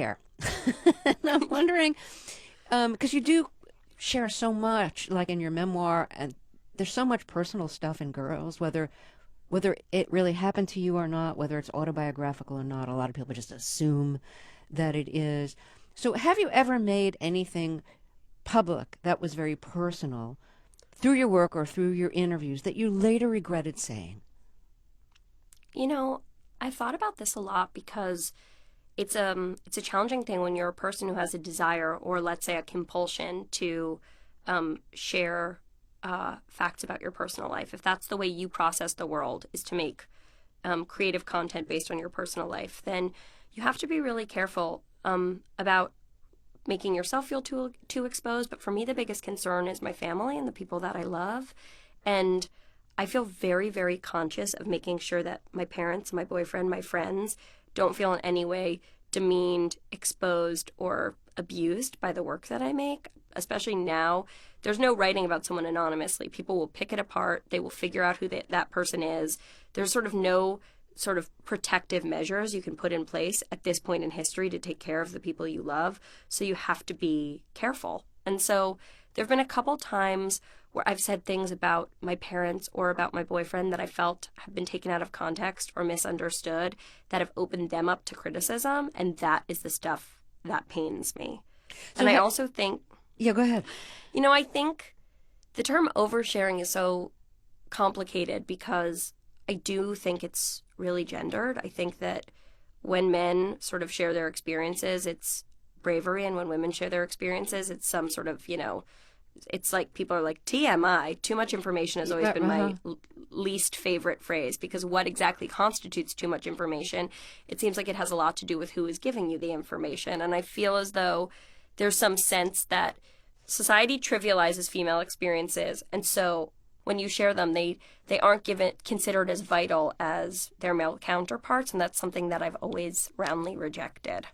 share. And I'm wondering, because you do share so much, like in your memoir, and there's so much personal stuff in Girls, whether it really happened to you or not, whether it's autobiographical or not. A lot of people just assume that it is. So have you ever made anything public that was very personal through your work or through your interviews that you later regretted saying? You know, I've thought about this a lot because it's a challenging thing when you're a person who has a desire or, let's say, a compulsion to share facts about your personal life. If that's the way you process the world, is to make creative content based on your personal life, then you have to be really careful about making yourself feel too exposed. But for me, the biggest concern is my family and the people that I love. And I feel very, very conscious of making sure that my parents, my boyfriend, my friends don't feel in any way demeaned, exposed, or abused by the work that I make. Especially now, there's no writing about someone anonymously. People will pick it apart. They will figure out who that person is. There's sort of no sort of protective measures you can put in place at this point in history to take care of the people you love. So you have to be careful. And so there have been a couple times where I've said things about my parents or about my boyfriend that I felt have been taken out of context or misunderstood, that have opened them up to criticism. And that is the stuff that pains me. So and I also think, yeah, go ahead. I think the term oversharing is so complicated because I do think it's really gendered. I think that when men sort of share their experiences, it's bravery. And when women share their experiences, it's some sort of, it's like people are like, TMI, too much information has always been my least favorite phrase, because what exactly constitutes too much information? It seems like it has a lot to do with who is giving you the information. And I feel as though there's some sense that society trivializes female experiences. And so when you share them, they aren't considered as vital as their male counterparts. And that's something that I've always roundly rejected.